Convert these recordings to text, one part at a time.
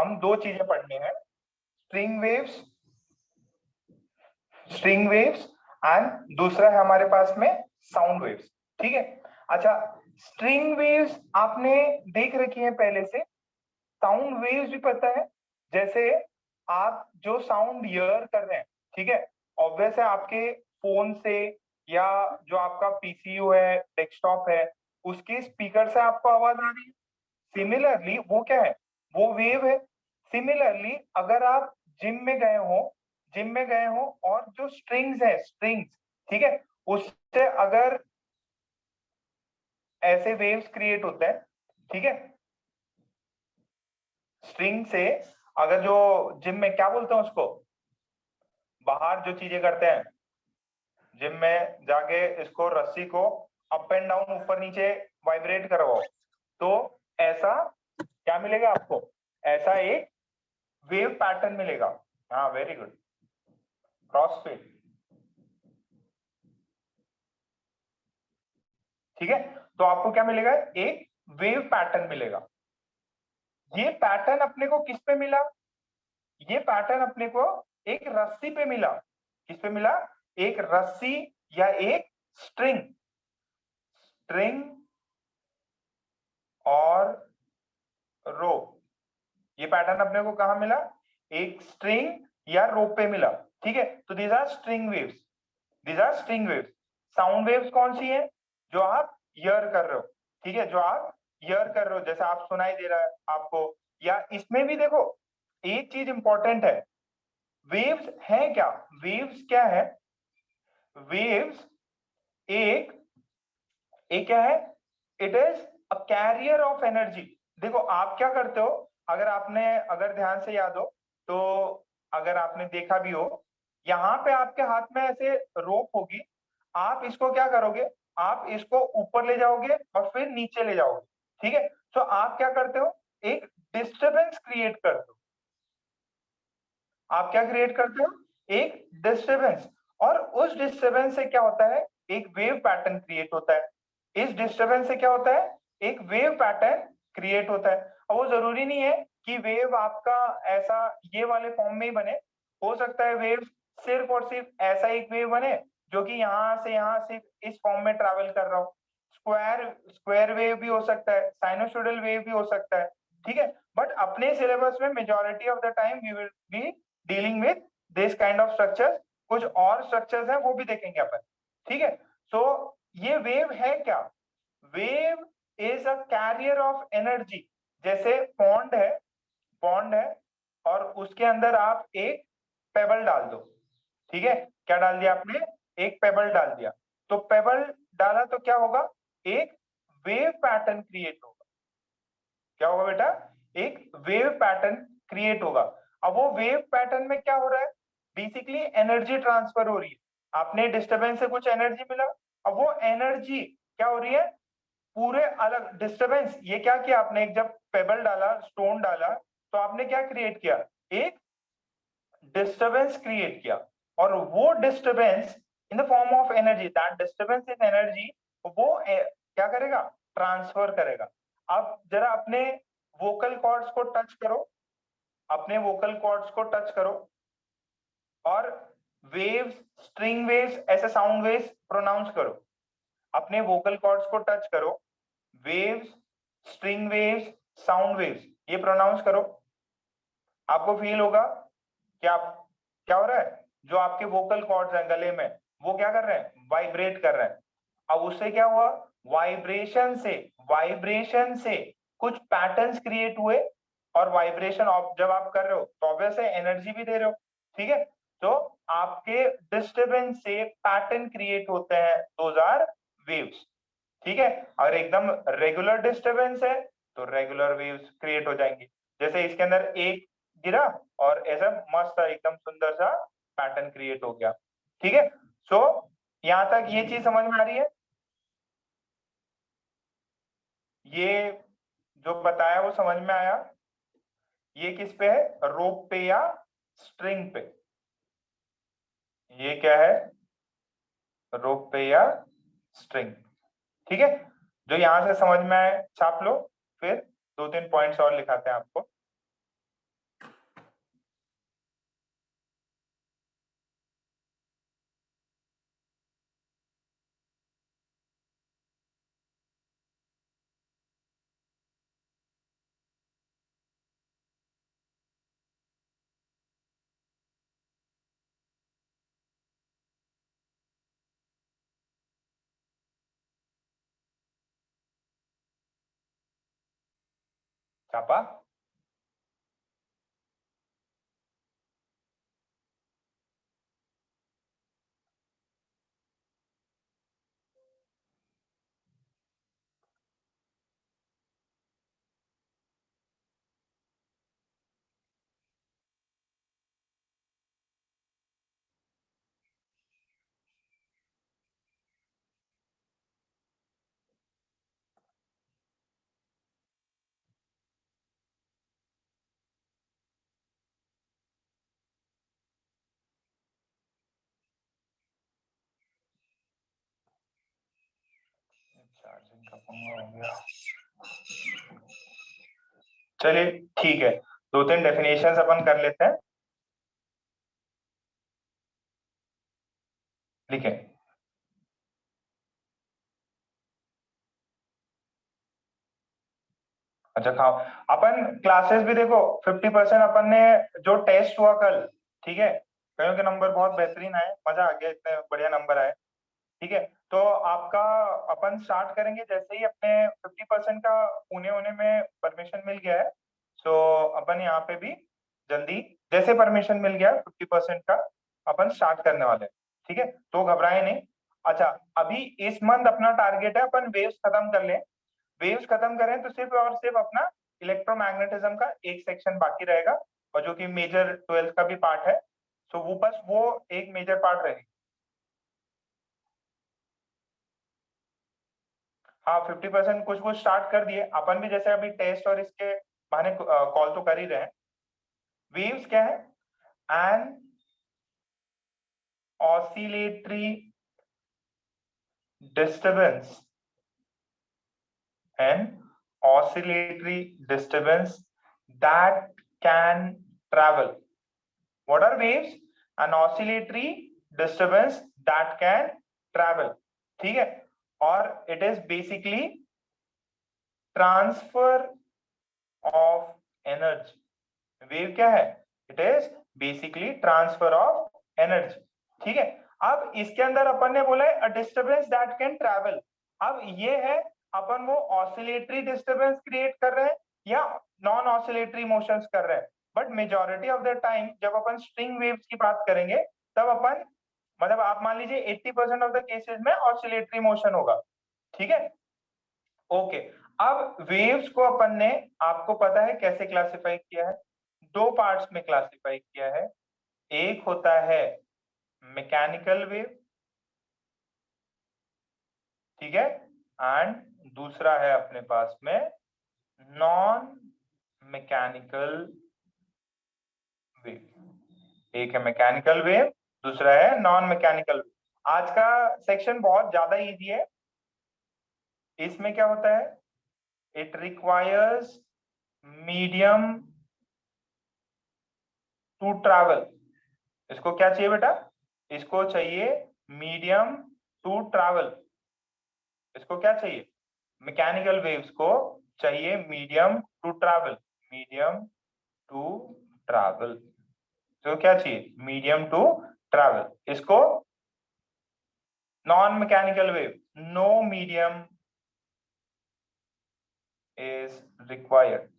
हम दो चीजें पढ़नी है, स्ट्रिंग वेव्स एंड दूसरा है हमारे पास में साउंड वेव्स। ठीक है, अच्छा स्ट्रिंग वेव्स आपने देख रखी है पहले से, साउंड वेव्स भी पता है। जैसे आप जो साउंड हियर कर रहे हैं, ठीक है, ऑब्वियस है आपके फोन से या जो आपका पीसीयू है, डेस्कटॉप है, उसके स्पीकर से आपको आवाज आ रही है। सिमिलरली वो क्या है, वो वेव है। सिमिलरली अगर आप जिम में गए हो और जो स्ट्रिंग्स, ठीक है, उससे अगर ऐसे वेव्स क्रिएट होते हैं, ठीक है, स्ट्रिंग से, अगर जो जिम में क्या बोलते हैं उसको, बाहर जो चीजें करते हैं जिम में जाके, इसको रस्सी को अप एंड डाउन ऊपर नीचे वाइब्रेट करवाओ, तो ऐसा क्या मिलेगा आपको, ऐसा एक वेव पैटर्न मिलेगा। हाँ वेरी गुड, क्रॉस फील्ड। ठीक है, तो आपको क्या मिलेगा, एक वेव पैटर्न मिलेगा। ये पैटर्न अपने को किस पे मिला, ये पैटर्न अपने को एक रस्सी पे मिला। किस पे मिला, एक रस्सी या एक स्ट्रिंग और रोप। ये पैटर्न अपने को कहा मिला, एक स्ट्रिंग या रोप पे मिला। ठीक है, तो these are string waves. Sound waves कौन सी है, जो आप हियर कर रहे हो, ठीक है, जो आप हियर कर रहे हो, जैसे आप सुनाई दे रहा है आपको। या इसमें भी देखो, एक चीज इंपॉर्टेंट है, वेव्स है क्या, वेव्स क्या है, वेव्स एक एक क्या है, it is a carrier of energy. देखो आप क्या करते हो, अगर ध्यान से याद हो तो, अगर आपने देखा भी हो, यहाँ पे आपके हाथ में ऐसे रोप होगी, आप इसको क्या करोगे, आप इसको ऊपर ले जाओगे और फिर नीचे ले जाओगे। ठीक है, तो आप क्या करते हो, एक डिस्टरबेंस क्रिएट करते हो। आप क्या क्रिएट करते हो, एक डिस्टरबेंस। और उस डिस्टरबेंस से क्या होता है, एक वेव पैटर्न क्रिएट होता है। इस डिस्टरबेंस से क्या होता है, एक वेव पैटर्न क्रिएट होता है। और वो जरूरी नहीं है कि वेव आपका ऐसा ये वाले फॉर्म में ही बने, हो सकता है वेव सिर्फ और सिर्फ ऐसा एक वेव बने जो कि यहाँ सिर्फ इस फॉर्म में ट्रैवल कर रहा हो। स्क्वायर स्क्वायर वेव भी हो सकता है, साइनोसॉइडल वेव भी हो सकता है। ठीक है, बट अपने सिलेबस में majority of the time we will be dealing with this kind of structure. कुछ और स्ट्रक्चर्स हैं वो भी देखेंगे अपन। ठीक है, सो ये वेव है क्या, wave is a carrier of energy. जैसे पॉन्ड है और उसके अंदर आप एक पेबल डाल दो। ठीक है, क्या डाल दिया आपने, एक पेबल डाल दिया, तो पेबल डाला तो क्या होगा, एक वेव पैटर्न क्रिएट होगा। क्या होगा बेटा, एक वेव पैटर्न क्रिएट होगा। अब वो वेव पैटर्न में क्या हो रहा है, बेसिकली एनर्जी ट्रांसफर हो रही है। आपने डिस्टरबेंस से कुछ एनर्जी मिला, अब वो एनर्जी क्या हो रही है, पूरे अलग डिस्टरबेंस। ये क्या किया आपने, एक जब पेबल डाला, स्टोन डाला, तो आपने क्या क्रिएट किया, एक डिस्टरबेंस क्रिएट किया। और वो disturbance in the form of energy, that disturbance is energy, वो क्या करेगा, ट्रांसफर करेगा। अब जरा अपने वोकल कॉर्ड्स को टच करो, अपने वोकल कॉर्ड्स को टच करो और वेव्स, स्ट्रिंग वेव्स, ऐसे साउंड वेव्स प्रोनाउंस करो। अपने वोकल कॉर्ड्स को टच करो, waves, string waves, sound waves, ये प्रोनाउंस करो। आपको फील होगा कि आप क्या हो रहा है, जो आपके वोकल कॉर्ड्स हैं गले में, वो क्या कर रहे हैं, वाइब्रेट कर रहे हैं। अब उससे क्या हुआ, वाइब्रेशन से कुछ पैटर्न्स क्रिएट हुए। और वाइब्रेशन जब आप कर रहे हो तो ऑब्वियस है एनर्जी भी दे रहे हो। ठीक है, तो आपके डिस्टरबेंस से पैटर्न क्रिएट होते हैं, दोज आर वेव्स। ठीक है, अगर एकदम रेगुलर डिस्टरबेंस है तो रेगुलर वेव्स क्रिएट हो जाएंगी। जैसे इसके अंदर एक गिरा और ऐसा मस्त एकदम सुंदर सा पैटर्न क्रिएट हो गया। ठीक है, सो यहां तक ये चीज समझ में आ रही है। ये जो बताया वो समझ में आया। ये किस पे है, रोप पे या स्ट्रिंग पे, ये क्या है, रोप पे या स्ट्रिंग। ठीक है, जो यहां से समझ में आए छाप लो, फिर दो तीन पॉइंट्स और लिखाते हैं आपको। चापा। चार्जिंग का पंगा हो गया। चलिए ठीक है, दो तीन डेफिनेशंस अपन कर लेते हैं। लिखें। अच्छा खाओ। अपन क्लासेस भी देखो, 50% अपन ने जो टेस्ट हुआ कल, ठीक है, कईयों के नंबर बहुत बेहतरीन आए, मजा आ गया, इतने बढ़िया नंबर आए। ठीक है, तो आपका अपन स्टार्ट करेंगे जैसे ही अपने 50% का पुणे होने में परमिशन मिल गया है। सो अपन यहाँ पे भी जल्दी, जैसे परमिशन मिल गया 50% का, अपन स्टार्ट करने वाले हैं। ठीक है, तो घबराए नहीं। अच्छा, अभी इस मंथ अपना टारगेट है अपन वेव्स खत्म कर लें। वेव्स खत्म करें तो सिर्फ और सिर्फ अपना इलेक्ट्रोमैग्नेटिज्म का एक सेक्शन बाकी रहेगा, और जो कि मेजर 12th का भी पार्ट है। सो वो बस वो एक मेजर पार्ट रहेगा। हाँ, 50% कुछ कुछ स्टार्ट कर दिए अपन भी, जैसे अभी टेस्ट और इसके बहाने कॉल तो कर ही रहे हैं। वेव्स क्या है? An oscillatory disturbance, an oscillatory disturbance that can travel. What are waves? An oscillatory disturbance that can travel. ठीक है, और it is basically transfer of energy. Wave क्या है? It is basically transfer of energy. ठीक है, अब इसके अंदर अपन ने बोला है a disturbance that can travel. अब ये है, अपन वो ऑसिलेटरी डिस्टरबेंस क्रिएट कर रहे हैं या नॉन ऑसिलेटरी मोशंस कर रहे हैं। But majority of the time जब अपन स्ट्रिंग वेव्स की बात करेंगे, तब अपन, मतलब आप मान लीजिए 80% ऑफ द केसेस में ऑसिलेटरी मोशन होगा। ठीक है, ओके। अब वेव्स को अपन ने, आपको पता है कैसे क्लासिफाई किया है? दो पार्ट्स में क्लासिफाई किया है। एक होता है मैकेनिकल वेव, ठीक है, एंड दूसरा है अपने पास में नॉन मैकेनिकल वेव। एक है मैकेनिकल वेव, दूसरा है नॉन मैकेनिकल वेव। आज का सेक्शन बहुत ज्यादा इजी है। इसमें क्या होता है? It requires medium to travel. इसको क्या चाहिए बेटा? इसको चाहिए मीडियम टू ट्रैवल। इसको क्या चाहिए? मैकेनिकल वेव्स को चाहिए medium to travel, medium to travel. तो क्या चाहिए? Medium to travel. इसको non mechanical wave, no medium is required.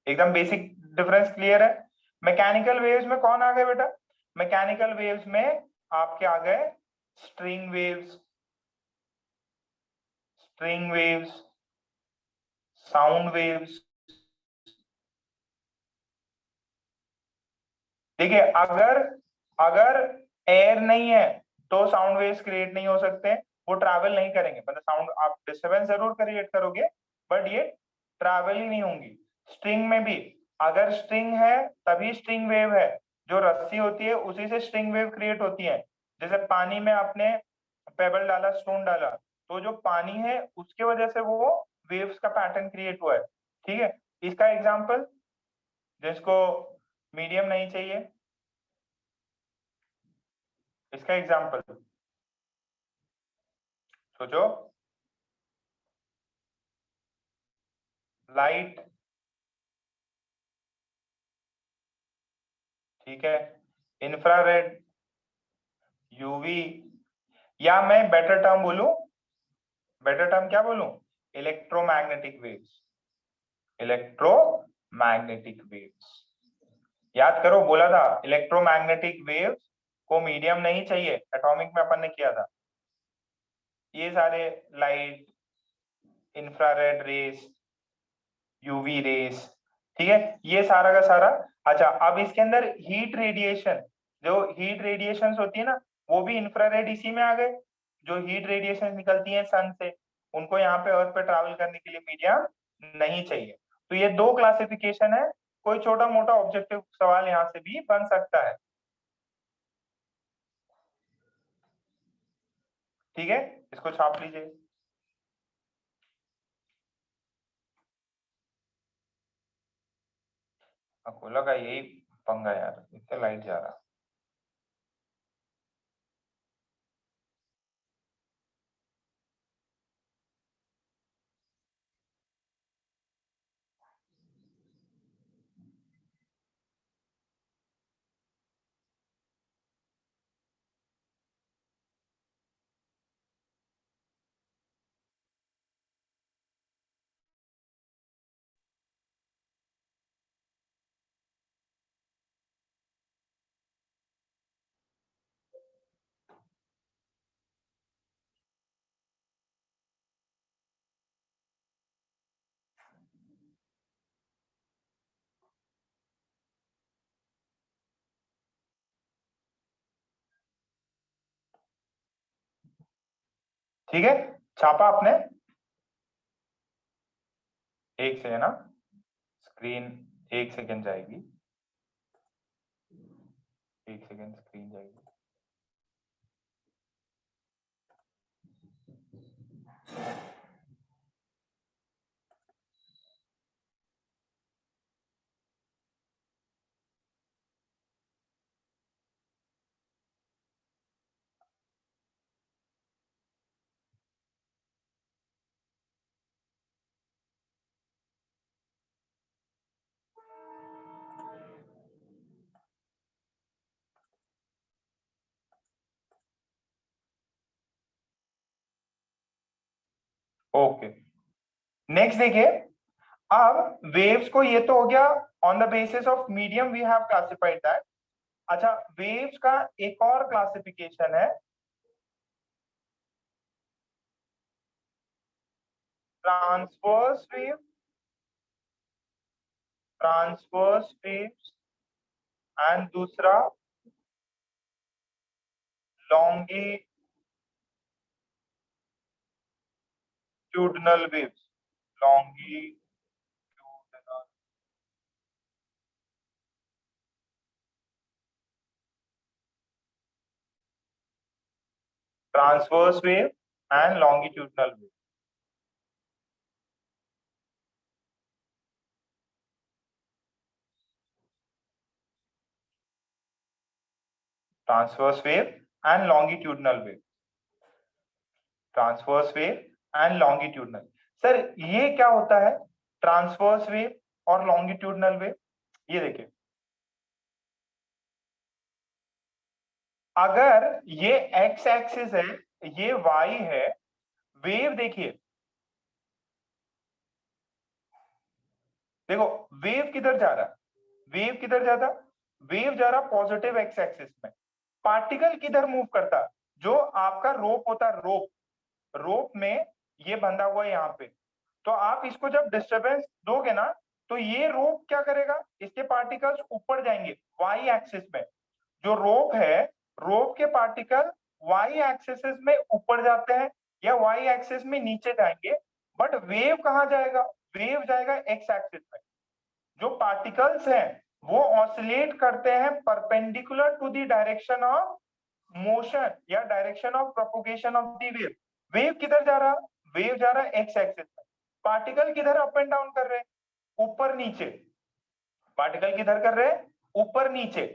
एकदम बेसिक डिफरेंस क्लियर है? मैकेनिकल वेव्स में कौन आ गए बेटा? मैकेनिकल वेव्स में आपके आ गए string waves, string waves, sound waves. देखिए, अगर अगर एयर नहीं है तो साउंड वेव्स क्रिएट नहीं हो सकते, वो ट्रैवल नहीं करेंगे। मतलब साउंड, आप डिस्टरबेंस जरूर क्रिएट करोगे, बट ये ट्रैवल ही नहीं होंगी। स्ट्रिंग में भी, अगर स्ट्रिंग है तभी स्ट्रिंग वेव है। जो रस्सी होती है उसी से स्ट्रिंग वेव क्रिएट होती है। जैसे पानी में आपने पेबल डाला, स्टोन डाला, तो जो पानी है उसके वजह से वो वेव्स का पैटर्न क्रिएट हुआ है। ठीक है, इसका एग्जांपल, जिसको मीडियम नहीं चाहिए, इसका एग्जांपल सोचो। लाइट, ठीक है, इंफ्रारेड, यूवी, या मैं बेटर टर्म बोलूं, बेटर टर्म क्या बोलूं? Electromagnetic waves. Electromagnetic waves. याद करो, बोला था इलेक्ट्रोमैग्नेटिक वेव्स को मीडियम नहीं चाहिए, एटॉमिक में अपन ने किया था। ये सारे light, infrared rays, UV rays, ठीक है, ये सारा का सारा। अच्छा, अब इसके अंदर हीट रेडिएशन, जो हीट रेडिएशंस होती है ना, वो भी इंफ्रारेड इसी में आ गए। जो हीट रेडिएशन निकलती है सन से, उनको यहाँ पे अर्थ पे ट्रैवल करने के लिए मीडियम नहीं चाहिए। तो ये दो क्लासिफिकेशन है। कोई छोटा मोटा ऑब्जेक्टिव सवाल यहाँ से भी बन सकता है, ठीक है, इसको छाप लीजिए। अकोला का यही पंगा यार, इससे लाइट जा रहा। ठीक है, छापा आपने? एक से है ना, स्क्रीन, एक सेकेंड जाएगी, एक सेकेंड स्क्रीन जाएगी। ओके, नेक्स्ट देखिए। अब वेव्स को, ये तो हो गया on the basis of medium we have classified that. अच्छा, वेव्स का एक और क्लासिफिकेशन है, transverse wave, transverse waves, and दूसरा longitudinal waves, longitudinal, transverse wave and longitudinal wave. Transverse wave and longitudinal wave, transverse wave and longitudinal. Sir ये क्या होता है, ट्रांसवर्स वेव और लॉन्गिट्यूडनल वेव? ये देखिए, अगर ये एक्स एक्सिस है, ये वाई है, वेव देखिए, देखो वेव किधर जा रहा है, वेव किधर जाता, वेव जा रहा पॉजिटिव एक्स एक्सिस में। पार्टिकल किधर मूव करता, जो आपका रोप होता है, रोप, रोप में ये बंधा हुआ है यहाँ पे, तो आप इसको जब डिस्टरबेंस दोगे ना, तो ये रोप क्या करेगा, इसके पार्टिकल्स ऊपर जाएंगे वाई एक्सिस में। जो रोप है, रोप के पार्टिकल वाई एक्सिस में ऊपर जाते हैं या वाई एक्सिस में नीचे जाएंगे, बट वेव कहाँ जाएगा, वेव जाएगा एक्स एक्सिस में। जो पार्टिकल्स हैं वो ऑसिलेट करते हैं perpendicular to the direction of motion या direction of propagation of the wave. Wave किधर जा रहा, वेव जा रहा है एक्स एक्सिस में। पार्टिकल किधर अप एंड डाउन कर रहे हैं, ऊपर नीचे। पार्टिकल किधर कर रहे हैं, ऊपर नीचे।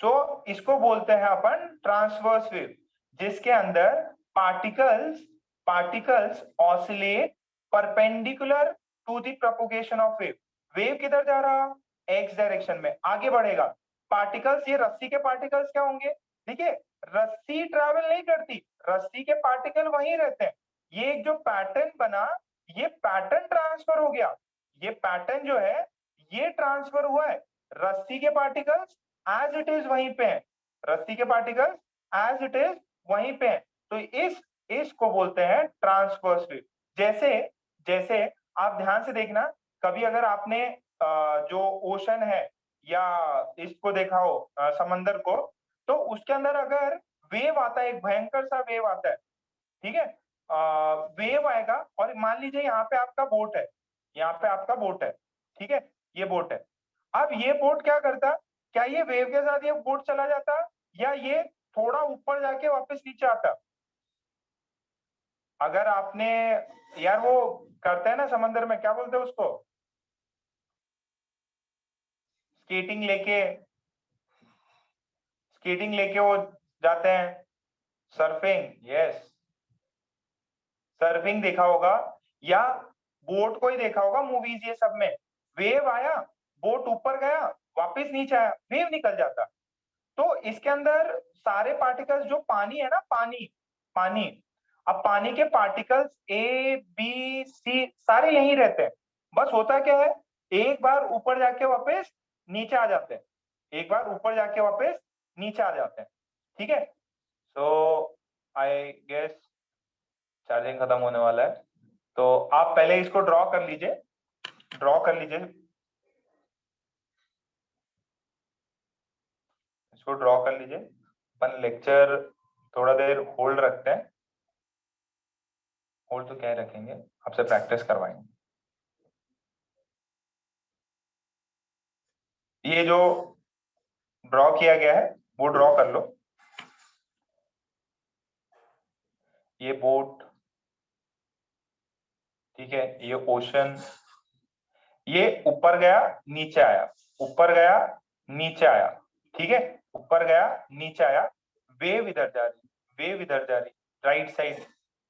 सो इसको बोलते हैं अपन ट्रांसवर्स वेव, जिसके अंदर particles particles oscillate perpendicular to the propagation of wave. Wave किधर जा रहा, एक्स डायरेक्शन में आगे बढ़ेगा। पार्टिकल्स, ये रस्सी के पार्टिकल्स क्या होंगे, देखिए रस्सी ट्रैवल नहीं करती, रस्सी के पार्टिकल वहीं रहते हैं। ये एक जो पैटर्न बना, ये पैटर्न ट्रांसफर हो गया, ये पैटर्न जो है ये ट्रांसफर हुआ है, रस्सी के पार्टिकल्स एज इट इज वहीं पे है, रस्सी के पार्टिकल्स एज इट इज वहीं पे है। तो इसको बोलते हैं ट्रांसवर्स वेव। जैसे जैसे आप ध्यान से देखना, कभी अगर आपने जो ओशन है या इसको देखा हो समंदर को, तो उसके अंदर अगर वेव आता है, एक भयंकर सा वेव आता है, ठीक है, वेव आएगा और मान लीजिए यहाँ पे आपका बोट है, यहाँ पे आपका बोट है, ठीक है, ये बोट है। अब ये बोट क्या करता, क्या ये वेव के साथ ये बोट चला जाता या ये थोड़ा ऊपर जाके वापस नीचे आता? अगर आपने, यार वो करते हैं ना समंदर में, क्या बोलते हैं उसको, स्केटिंग लेके, स्केटिंग लेके वो जाते हैं, सर्फिंग, यस, सर्फिंग देखा होगा या बोट को ही देखा होगा मूवीज ये सब में, वेव आया, बोट ऊपर गया, वापस नीचे आया, वेव निकल जाता। तो इसके अंदर सारे पार्टिकल्स, जो पानी है ना, पानी पानी, अब पानी के पार्टिकल्स ए बी सी सारे यहीं रहते हैं, बस होता क्या है, एक बार ऊपर जाके वापस नीचे आ जाते हैं, एक बार ऊपर जाके वापस नीचे आ जाते हैं, ठीक है। सो आई गेस चार्जिंग खत्म होने वाला है, तो आप पहले इसको ड्रॉ कर लीजिए, ड्रॉ कर लीजिए, इसको ड्रॉ कर लीजिए। अपन लेक्चर थोड़ा देर होल्ड रखते हैं, होल्ड तो क्या ही रखेंगे, आपसे प्रैक्टिस करवाएंगे। ये जो ड्रॉ किया गया है वो ड्रॉ कर लो, ये बोट, ठीक है, ये ओशन, ये ऊपर गया नीचे आया, ऊपर गया नीचे आया, ठीक है, ऊपर गया नीचे आया, वेव इधर जा रही, वेव इधर जा रही, right side,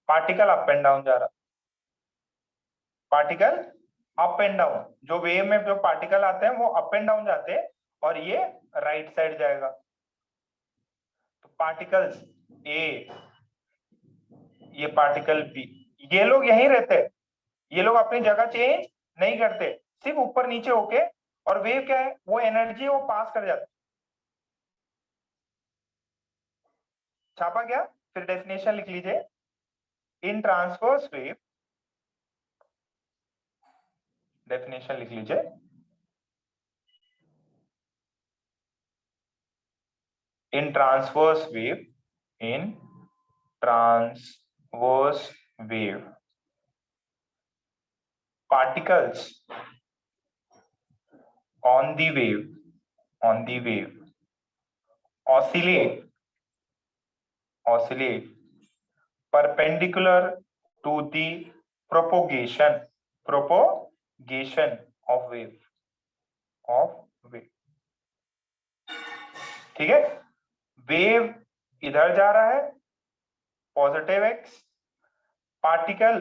particle up and down जा रहा, पार्टिकल अप एंड डाउन, जो वेव में जो पार्टिकल आते हैं वो अप एंड डाउन जाते हैं, और ये राइट साइड जाएगा। तो पार्टिकल्स ए, ये पार्टिकल बी, ये लोग यहीं रहते हैं, ये लोग अपनी जगह चेंज नहीं करते, सिर्फ ऊपर नीचे होके, और वेव क्या है, वो एनर्जी वो पास कर जाती। छापा क्या, फिर डेफिनेशन लिख लीजिए, इन ट्रांसवर्स वेव, डेफिनेशन लिख लीजिए, in transverse wave, in transverse wave, particles on the wave oscillate perpendicular to the propagation of wave, ठीक है। वेव इधर जा रहा है, positive X, particle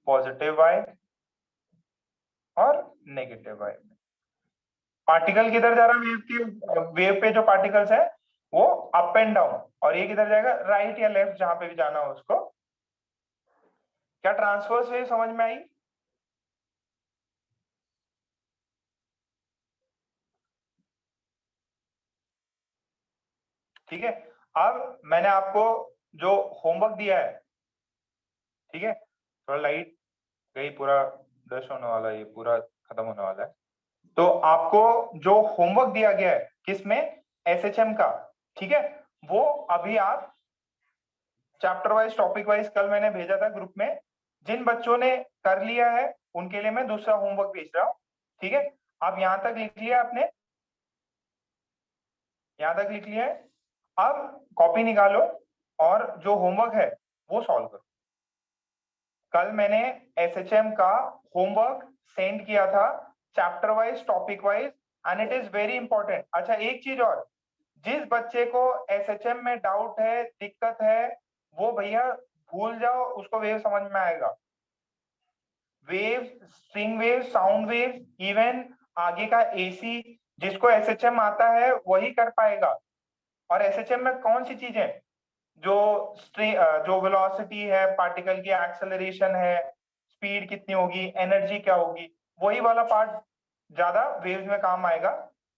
positive Y और नेगेटिव वाई। पार्टिकल किधर जा रहा है, वेव के, वेव पे जो पार्टिकल्स है वो अप एंड डाउन, और ये किधर जाएगा, राइट या लेफ्ट, जहां पे भी जाना हो उसको। क्या ट्रांसवर्स वेव समझ में आई? ठीक है, अब मैंने आपको जो होमवर्क दिया है, ठीक है, थोड़ा लाइट गई, पूरा डस्ट होने वाला है, ये पूरा खत्म होने वाला है। तो आपको जो होमवर्क दिया गया है किसमें, एसएचएम का, ठीक है, वो अभी आप चैप्टर वाइज टॉपिक वाइज कल मैंने भेजा था ग्रुप में, जिन बच्चों ने कर लिया है उनके लिए मैं दूसरा होमवर्क भेज रहा हूँ, ठीक है। आप यहां तक लिख लिया आपने, यहां तक लिख लिया है, अब कॉपी निकालो और जो होमवर्क है वो सॉल्व करो। कल मैंने एसएचएम का होमवर्क सेंड किया था, chapter wise topic wise, and it is very important. अच्छा एक चीज और, जिस बच्चे को एसएचएम में डाउट है, दिक्कत है, वो भैया भूल जाओ, उसको वेव समझ में आएगा, wave, string wave, sound wave, even आगे का एसी, जिसको एसएचएम आता है वही कर पाएगा। और एसएचएम में कौन सी चीजें, जो जो वेलोसिटी है, पार्टिकल की एक्सेलरेशन है, स्पीड कितनी होगी, एनर्जी क्या होगी, वही वाला पार्ट ज्यादा वेव्स में काम आएगा।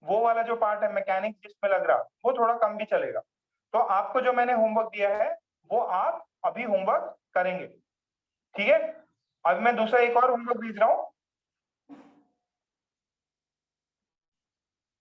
वो वाला जो पार्ट है मैकेनिक्स जिसमें लग रहा, वो थोड़ा कम भी चलेगा। तो आपको जो मैंने होमवर्क दिया है वो आप अभी होमवर्क करेंगे, ठीक है। अब मैं दूसरा एक और होमवर्क भेज रहा हूँ,